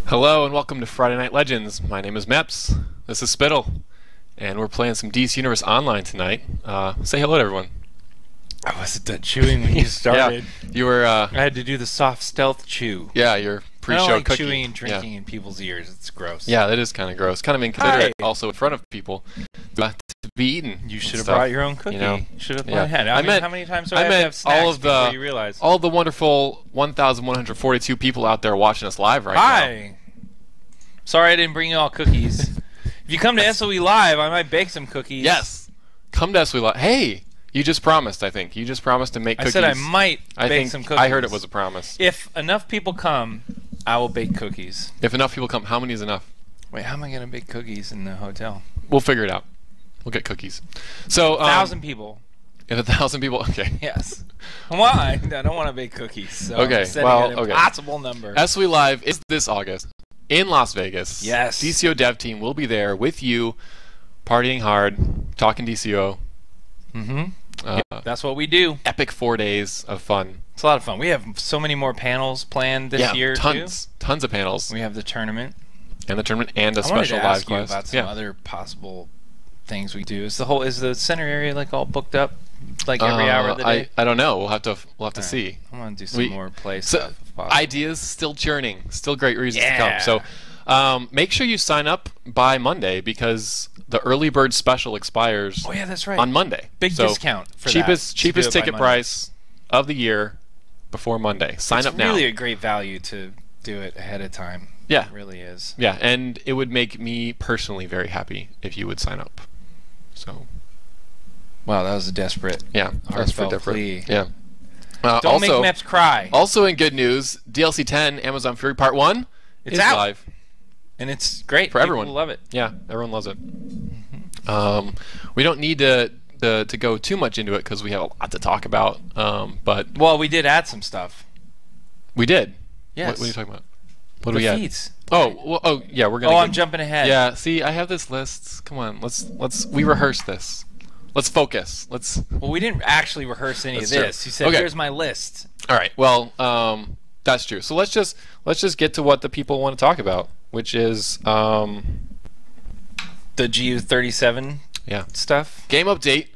Hello and welcome to Friday Night Legends. My name is Mepps. This is Spytle. And we're playing some DC Universe Online tonight. Say hello to everyone. I wasn't done chewing when you started. Yeah, you were... I had to do the soft stealth chew. Yeah, your pre-show I don't like cookie. chewing and drinking in people's ears. It's gross. Yeah, that is kind of gross. Kind of inconsiderate also in front of people to be eaten. You should have brought your own cookie. You know? Should have planned ahead. I mean, how many times do I have snacks before you realize? All the wonderful 1,142 people out there watching us live right now. Hi. Sorry I didn't bring you all cookies. If you come to SOE Live, I might bake some cookies. Yes. Come to SOE Live. Hey, you just promised, I think. You just promised to make cookies. I said I might bake some cookies. I heard it was a promise. If enough people come, I will bake cookies. If enough people come, how many is enough? Wait, how am I going to bake cookies in the hotel? We'll figure it out. We'll get cookies. So 1,000 people. If 1,000 people, okay. Yes. Why? I don't want to bake cookies. So okay. I'm setting an impossible number. SOE Live is this August in Las Vegas. Yes. DCO dev team will be there with you, partying hard, talking DCO. That's what we do. Epic 4 days of fun. It's a lot of fun. We have so many more panels planned this year tons of panels. We have the tournament. And a special live quest. I wanted to ask you about some other possible things we do. Is the center area like all booked up, like every hour of the day? I don't know. We'll have to see. I want to do some more play stuff. Ideas still churning. Still great reasons to come. So make sure you sign up by Monday because the early bird special expires. Oh yeah, that's right. On Monday. Big discount for cheapest ticket price of the year before Monday. Sign up now. It's really a great value to do it ahead of time. Yeah. It really is. Yeah, and it would make me personally very happy if you would sign up. So. Wow, that was a desperate, heartfelt plea. Yeah. Don't make Mepps cry. Also in good news, DLC 10, Amazon Fury Part 1 is out. live. And it's great. For everyone. People love it. Yeah, everyone loves it. We don't need to go too much into it because we have a lot to talk about. But well, we did add some stuff. We did? Yes. What are you talking about? What do we add? Feeds. Oh, yeah, we're gonna. I'm jumping ahead. Yeah, see, I have this list. Come on, we rehearse this. Let's focus. Well, we didn't actually rehearse any of this. You said, "Here's my list." All right. Well, that's true. So let's just get to what the people want to talk about, which is the GU37 stuff. Game update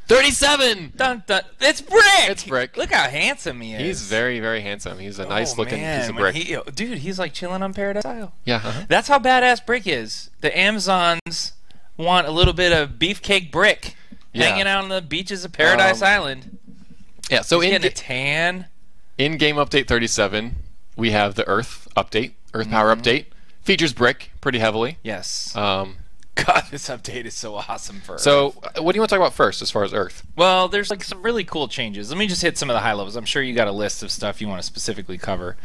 37. Dun, dun. It's Brick. It's Brick. Look how handsome he is. He's very, very handsome. He's a nice looking piece of brick. Dude, he's like chilling on Paradise Isle. Yeah. That's how badass Brick is. The Amazons want a little bit of beefcake Brick hanging out on the beaches of Paradise Island. Yeah. So he's getting a tan. In Game Update 37, we have the Earth update, Earth Power update. Features Brick pretty heavily. Yes. God, this update is so awesome for Earth. So, what do you want to talk about first as far as Earth? Well, there's like some really cool changes. Let me just hit some of the high levels. I'm sure you got a list of stuff you want to specifically cover.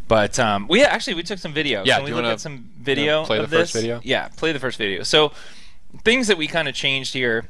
But we took some video. Yeah, Can we look at some video play of the first video? Yeah, play the first video. So, things that we kind of changed here.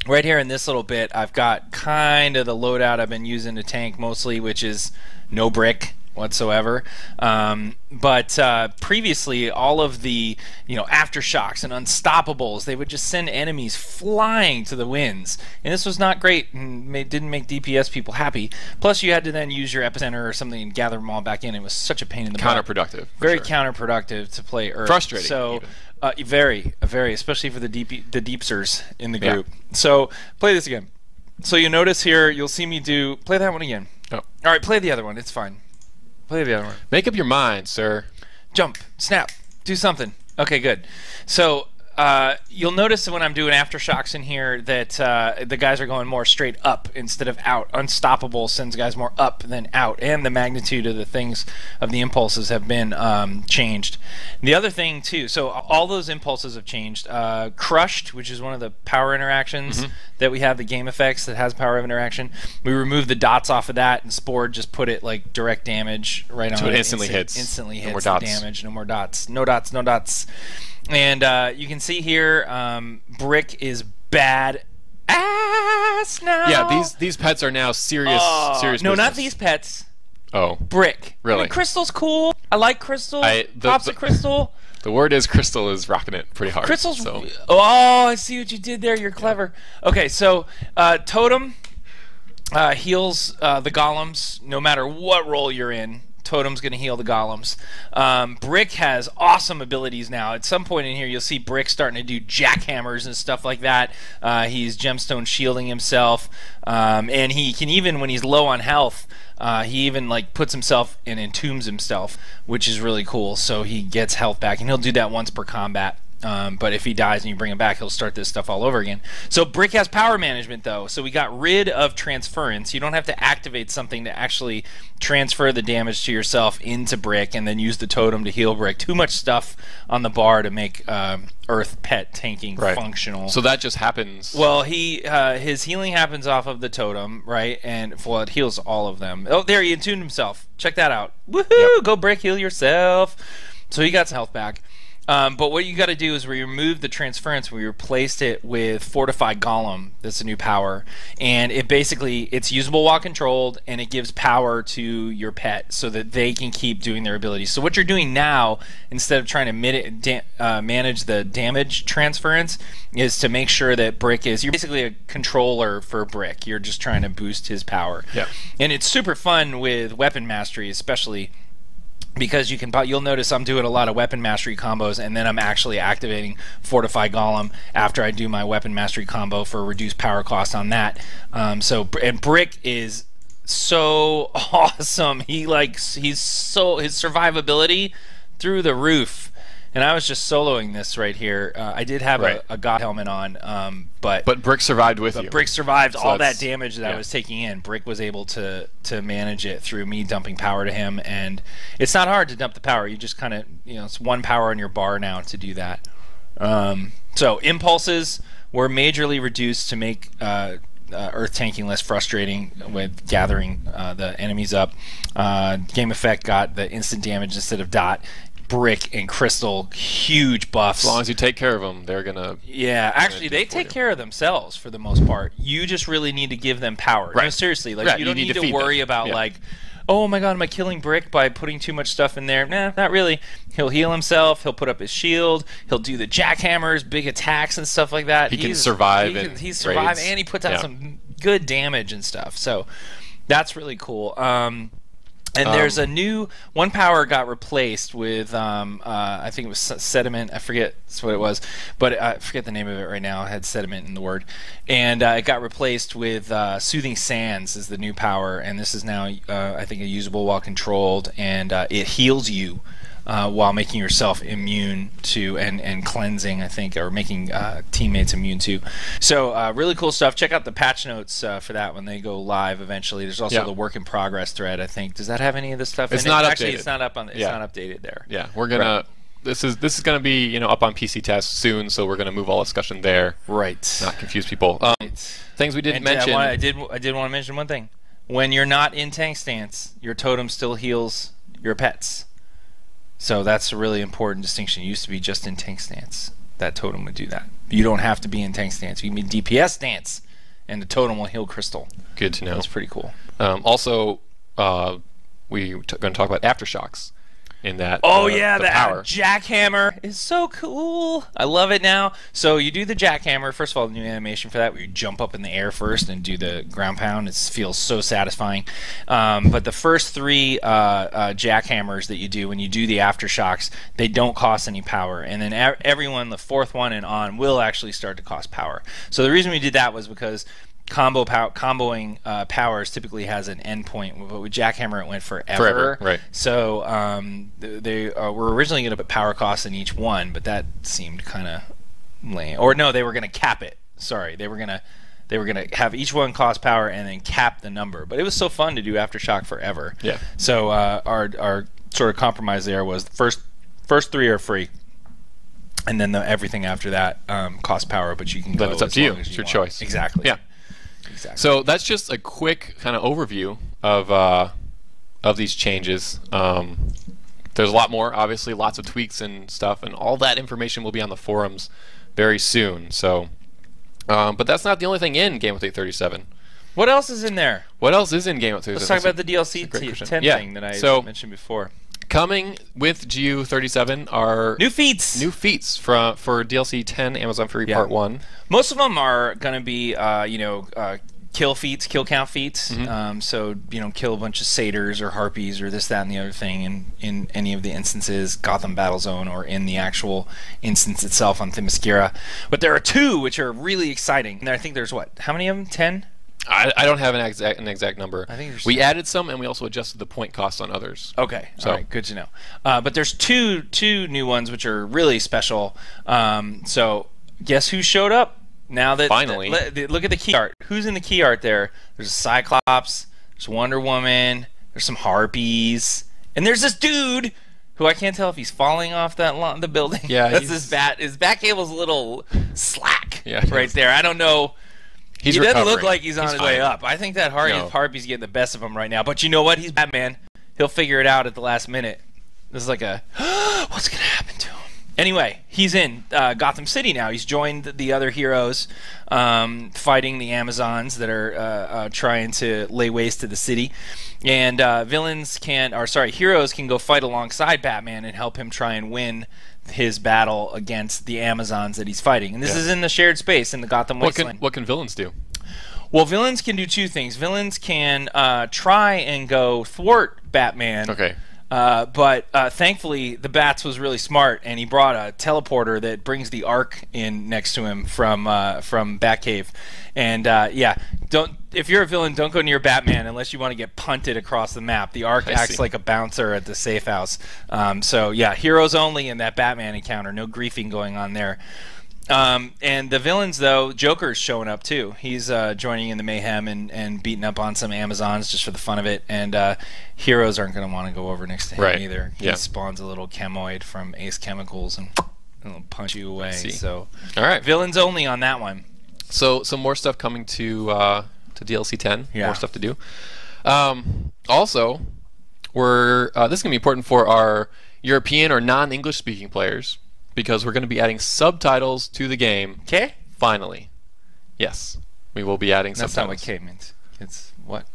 Right here in this little bit, I've got kind of the loadout I've been using to tank mostly, which is no brick whatsoever. But previously, all of the aftershocks and unstoppables, they would just send enemies flying to the winds, and this was not great and didn't make DPS people happy. Plus, you had to then use your epicenter or something and gather them all back in. It was such a pain in the butt. Counterproductive. Very counterproductive to play Earth. Frustrating. So. Very, especially for the deepsers in the group. So play this again. So you notice here, you'll see me play that one again. Oh. All right, play the other one. It's fine. Play the other one. Make up your mind, sir. Jump, snap, do something. Okay, good. So you'll notice that when I'm doing aftershocks in here that the guys are going more straight up instead of out. Unstoppable sends guys more up than out, and the magnitude of the impulses have been changed. The other thing too, so all those impulses have changed. Crushed, which is one of the power interactions that we have, the game effects that has power of interaction. We removed the dots off of that, and Spore just put it like direct damage right on. So it instantly hits. Instantly no hits more the dots. damage. No more dots. No dots. No dots. And you can see here, Brick is bad ass now. Yeah, these pets are now serious No, business. not these pets. Oh. Brick. Really? I mean, Crystal's cool. I like Crystal. Pops of Crystal. The word is Crystal is rocking it pretty hard. Crystal's... So. Oh, I see what you did there. You're clever. Okay, so Totem heals the golems no matter what role you're in. totem's going to heal the golems. Brick has awesome abilities now. At some point in here, you'll see Brick starting to do jackhammers and stuff like that. He's gemstone shielding himself, and he can even, when he's low on health, he even like puts himself and entombs himself, which is really cool. So he gets health back, and he'll do that once per combat. But if he dies and you bring him back, he'll start this stuff all over again. So Brick has power management, though. So we got rid of transference. You don't have to activate something to actually transfer the damage to yourself into Brick and then use the totem to heal Brick. Too much stuff on the bar to make Earth pet tanking functional. So that just happens. Well, his healing happens off of the totem, right? And well, it heals all of them. Oh, there, he attuned himself. Check that out. Woohoo! Yep. Go Brick, heal yourself. So he got some health back. But what you got to do is we removed the transference. We replaced it with Fortified Golem. That's a new power, and it's usable while controlled, and it gives power to your pet so that they can keep doing their abilities. So what you're doing now, instead of trying to manage the damage transference, is to make sure that Brick you're basically a controller for Brick. You're just trying to boost his power. Yeah. And it's super fun with weapon mastery, especially. Because you'll notice I'm doing a lot of weapon mastery combos, and then I'm actually activating Fortified Golem after I do my weapon mastery combo for reduced power cost on that. And Brick is so awesome. His survivability through the roof. And I was just soloing this right here. I did have a God helmet on, but Brick survived with you. Brick survived all that damage that I was taking in. Brick was able to manage it through me dumping power to him, and it's not hard to dump the power. You just kind of, it's one power on your bar now to do that. So impulses were majorly reduced to make Earth tanking less frustrating with gathering the enemies up. Game Effect got the instant damage instead of dot. Brick and Crystal, huge buffs. As long as you take care of them, they're gonna. Yeah, actually, they take care of themselves for the most part. You just really need to give them power. Right. No, seriously, like you don't need to worry about like, oh my god, am I killing Brick by putting too much stuff in there? Nah, not really. He'll heal himself. He'll put up his shield. He'll do the jackhammers, big attacks and stuff like that. He can survive. He's survived, and he puts out some good damage and stuff. So that's really cool. And there's a new one power got replaced with I think it was sediment. I forget what it was, but I forget the name of it right now. It had sediment in the word, and it got replaced with Soothing Sands is the new power, and this is now I think a usable while controlled, and it heals you while making yourself immune to and cleansing, I think, or making teammates immune to. So really cool stuff. Check out the patch notes for that when they go live eventually. There's also the work in progress thread, I think. Does that have any of this stuff it's in not it? updated. Actually, it's not up on. It's not updated there. Yeah, we're gonna. This is gonna be up on PC test soon, so we're gonna move all discussion there. Right. Not confuse people. Things we didn't mention. I did want to mention one thing. When you're not in tank stance, your totem still heals your pets. So that's a really important distinction. It used to be just in tank stance. That totem would do that. You don't have to be in tank stance. You can be in DPS stance, and the totem will heal Crystal. Good to know. That's pretty cool. Also, we're going to talk about aftershocks in that. Oh yeah, the the power. jackhammer is so cool. I love it now. So you do the jackhammer. First of all, the new animation for that, where you jump up in the air first and do the ground pound. It feels so satisfying. But the first three jackhammers that you do when you do the aftershocks, they don't cost any power, and then everyone, the fourth one and on, will actually start to cost power. So the reason we did that was because comboing powers typically has an end point, but with jackhammer it went forever. Right. So they were originally going to put power costs in each one, but that seemed kind of lame. Or no, they were going to cap it. Sorry, they were going to have each one cost power and then cap the number. But it was so fun to do Aftershock forever. Yeah. So our sort of compromise there was the first three are free. And then everything after that costs power, but you can go. Then it's up to you. It's your choice. Exactly. Yeah. Exactly. So that's just a quick kind of overview of these changes. There's a lot more, obviously, lots of tweaks and stuff, and all that information will be on the forums very soon. So, but that's not the only thing in Game Update 37. What else is in there? What else is in Game Update 37? Let's talk about the DLC 10 thing that I mentioned before. Coming with GU 37 are new feats. New feats for DLC 10 Amazon Free Part 1. Most of them are going to be kill feats, kill count feats. So kill a bunch of satyrs or harpies or this, that, and the other thing in any of the instances, Gotham Battle Zone, or in the actual instance itself on Themyscira. But there are 2 which are really exciting. And I think there's how many of them? 10? I don't have an exact number. I think we added some, and we also adjusted the point cost on others. Okay, all right, good to know. But there's two new ones which are really special. So guess who showed up? Now that finally, look at the key art. Who's in the key art there? There's a Cyclops. There's Wonder Woman. There's some harpies, and there's this dude who I can't tell if he's falling off the building. Yeah, that's his bat. His bat cable's a little slack. Yeah, right there. I don't know. He doesn't look like he's on his way up. I think that Harpy's getting the best of him right now. But you know what? He's Batman. He'll figure it out at the last minute. This is like what's going to happen to him? Anyway, he's in Gotham City now. He's joined the other heroes fighting the Amazons that are trying to lay waste to the city. And heroes can go fight alongside Batman and help him try and win his battle against the Amazons that he's fighting. And this is in the shared space in the Gotham Wasteland. What can villains do? Well, villains can do 2 things. Villains can try and go thwart Batman. Okay. But thankfully, the Bats was really smart, and he brought a teleporter that brings the Ark in next to him from Batcave. And if you're a villain, don't go near Batman unless you want to get punted across the map. The Ark acts like a bouncer at the safe house. Heroes only in that Batman encounter. No griefing going on there. And the villains, though, Joker's showing up too. He's joining in the mayhem and beating up on some Amazons just for the fun of it. And heroes aren't going to want to go over next to him either. He spawns a little chemoid from Ace Chemicals and it'll punch you away. So, all right, villains only on that one. So some more stuff coming to DLC 10. Yeah. More stuff to do. Also, this is going to be important for our European or non-English speaking players, because we're going to be adding subtitles to the game. Okay. Finally. Yes. We will be adding subtitles. That's not what K means. It's what?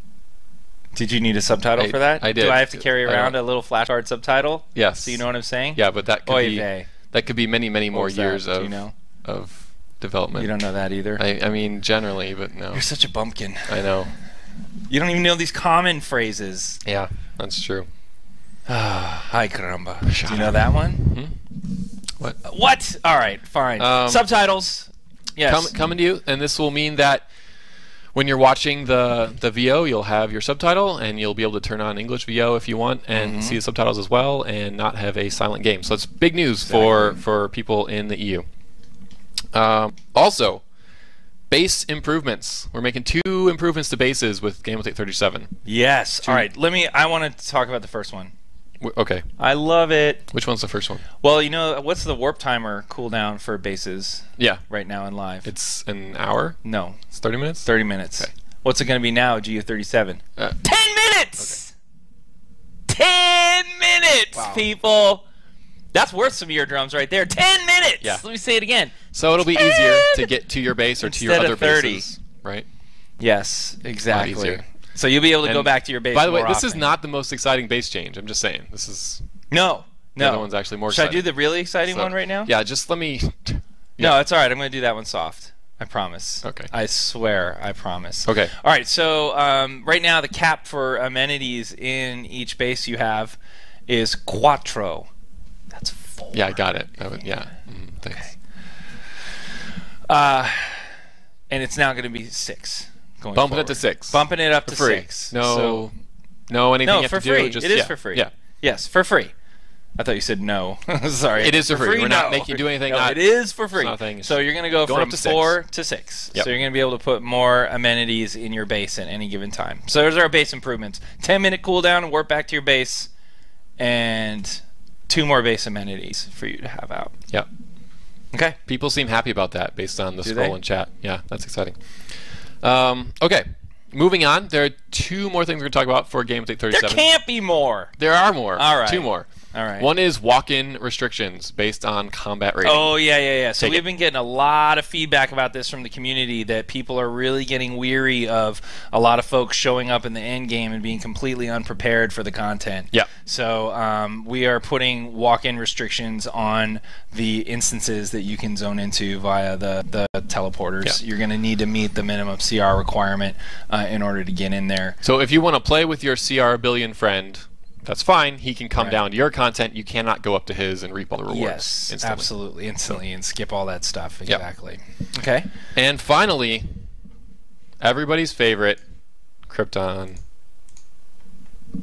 Did you need a subtitle for that? I did. Do I have to carry around a little flashcard subtitle? Yes. So you know what I'm saying? Yeah, but that could be many more years of development. You don't know that either? I mean, generally, but no. You're such a bumpkin. I know. You don't even know these common phrases. Yeah, that's true. Hi, caramba. Do you know that one? Mm-hmm. What? All right, fine. Subtitles. Yes. Coming to you, and this will mean that when you're watching the VO, you'll have your subtitle, and you'll be able to turn on English VO if you want, and see the subtitles as well, and not have a silent game. So it's big news for people in the EU. Also, base improvements. We're making 2 improvements to bases with Game Update 37. Yes. All right. I want to talk about the first one. Okay. I love it. Which one's the first one? Well, what's the warp timer cooldown for bases? Yeah. Right now in live. It's an hour? No. It's 30 minutes? 30 minutes. Okay. What's it going to be now, GU37? 10 minutes! Okay. 10 minutes, people! That's worth some eardrums right there. 10 minutes! Yeah. Let me say it again. So it'll be easier to get to your base or to your other bases, right? Yes, exactly. So you'll be able to go back to your base. By the way, this often. is not the most exciting base change. I'm just saying. This is the other one's actually more exciting. Should I do the really exciting one right now? Yeah, just let me. No, it's all right. I'm going to do that one soft. I promise. Okay. I swear. I promise. Okay. All right. So right now the cap for amenities in each base you have is quattro. That's 4. Yeah, I got it. Yeah. Thanks. Okay. And it's now going to be 6. Bumping it to 6. Bumping it up to free. 6. No anything you have for to free. do. Just, it is for free. Yeah. Yes, for free. I thought you said no. Sorry. It is for free. We're not making you do anything. No, it is for free. So you're going to go from up to 4 to 6. Yep. So you're going to be able to put more amenities in your base at any given time. So there's our base improvements. 10-minute cooldown and warp back to your base, and 2 more base amenities for you to have out. Yep. Okay. People seem happy about that based on the scroll and chat. Yeah, that's exciting. Okay. Moving on, there are 2 more things we're going to talk about for Game Update 37. There can't be more. There are more. All right. 2 more. All right. One is walk-in restrictions based on combat rating. Oh, yeah. So Take we've it. been getting a lot of feedback about this from the community, that people are really getting weary of a lot of folks showing up in the end game and being completely unprepared for the content. Yeah. So we are putting walk-in restrictions on the instances that you can zone into via the teleporters. Yeah. You're going to need to meet the minimum CR requirement in order to get in there. So if you want to play with your CR billion friend, that's fine. He can come down to your content. You cannot go up to his and reap all the rewards. Yes, instantly. absolutely, instantly, and skip all that stuff. Exactly. Yep. Okay. And finally, everybody's favorite, Krypton.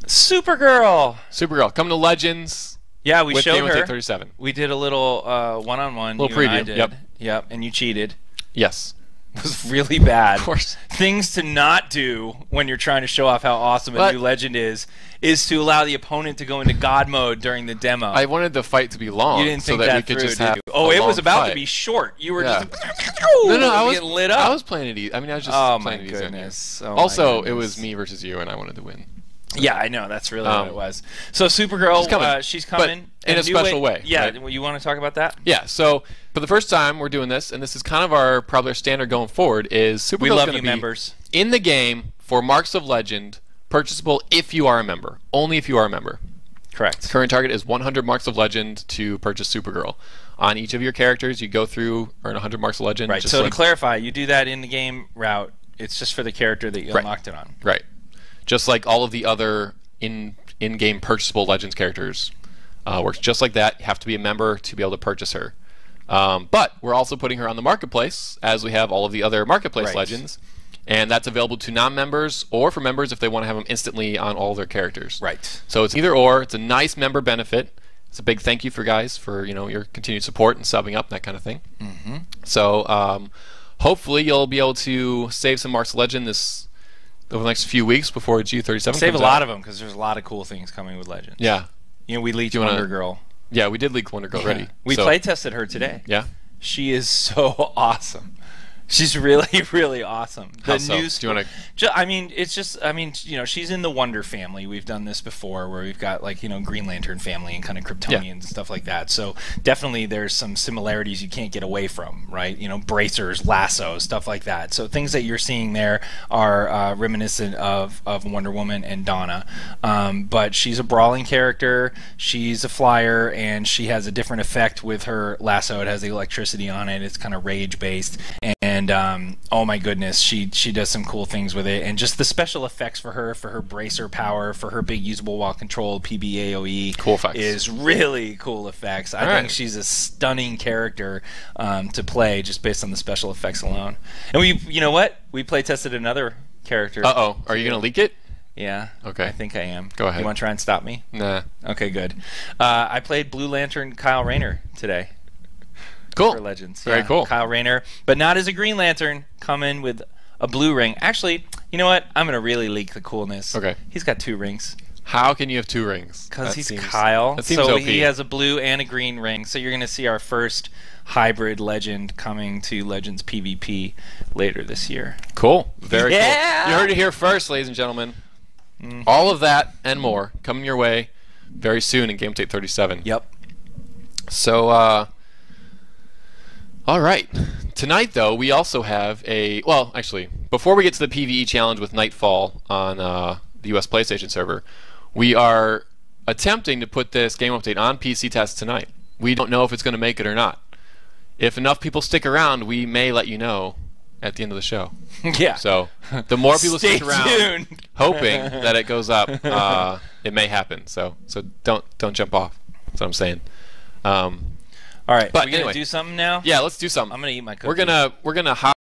Supergirl. Supergirl, coming to Legends. Yeah, we with showed Game of her. Day 37. We did a little one-on-one. Little you and I preview, did. yep. And you cheated. Yes. It was really bad. Of course. Things to not do when you're trying to show off how awesome a new legend is to allow the opponent to go into God mode during the demo. I wanted the fight to be long. You didn't think so that that we could through, just did have you? Oh, a it was long about fight. to be short. You were Yeah. just No, I was getting lit up. I was playing it easy. I mean, I was just Oh playing my it easy. goodness. Oh Also, my it was goodness. me versus you, and I wanted to win. Yeah, I know. That's really what it was. So Supergirl, she's coming in a special way. Yeah, right? you want to talk about that? Yeah. So for the first time, we're doing this, and this is kind of our probably our standard going forward. Is Supergirl's We love going you, to be members. in the game for Marks of Legend, purchasable if you are a member. Only if you are a member. Correct. Current target is 100 Marks of Legend to purchase Supergirl. On each of your characters, you go through, earn 100 Marks of Legend. Right. Just So like, to clarify, you do that in the game route. It's just for the character that you unlocked it on. Right. Just like all of the other in-game purchasable Legends characters. Works just like that. You have to be a member to be able to purchase her. But we're also putting her on the marketplace, as we have all of the other marketplace Legends. And that's available to non-members or for members if they want to have them instantly on all their characters. Right. So it's either or. It's a nice member benefit. It's a big thank you for guys for your continued support and subbing up and that kind of thing. Mm-hmm. So hopefully you'll be able to save some Marks of Legend over the next few weeks before G37 Save a comes lot out. of them because there's a lot of cool things coming with Legends. Yeah. We leaked Do you wanna- Wonder Girl. Yeah, we did leak Wonder Girl already. We so, play tested her today. Yeah. She is so awesome. She's really, really awesome. How so? Do you want to? She's in the Wonder family. We've done this before, where we've got Green Lantern family and kind of Kryptonians and stuff like that. So definitely, there's some similarities you can't get away from, right? Bracers, lassos, stuff like that. So things that you're seeing there are reminiscent of Wonder Woman and Donna. But she's a brawling character. She's a flyer, and she has a different effect with her lasso. It has the electricity on it. It's kind of rage based. And oh my goodness, she does some cool things with it, and just the special effects for her bracer power, for her big usable while controlled PBAOE Cool effects. is really cool effects. I think she's a stunning character to play just based on the special effects alone. And we play tested another character. Are you gonna leak it? Yeah. Okay. I think I am. Go ahead. You want to try and stop me? Nah. Okay, good. I played Blue Lantern Kyle Rayner today. Cool. For Legends. Very cool. Kyle Rayner, but not as a Green Lantern, coming with a blue ring. Actually, you know what? I'm going to really leak the coolness. Okay. He's got 2 rings. How can you have 2 rings? Because he's Kyle. That seems so OP. he has a blue and a green ring. So you're going to see our first hybrid Legend coming to Legends PvP later this year. Cool. Very cool. Yeah! You heard it here first, ladies and gentlemen. All of that and more coming your way very soon in Game Update 37. Yep. So, all right. Tonight, though, we also have actually, before we get to the PvE challenge with Nightfall on the US PlayStation server, we are attempting to put this game update on PC test tonight. We don't know if it's going to make it or not. If enough people stick around, we may let you know at the end of the show. Yeah. So, the more people Stay stick around, tuned. hoping that it goes up, it may happen. So don't jump off. That's what I'm saying. All right. But Are we going to anyway. do something now? Yeah, let's do something. I'm going to eat my cookie. We're gonna hop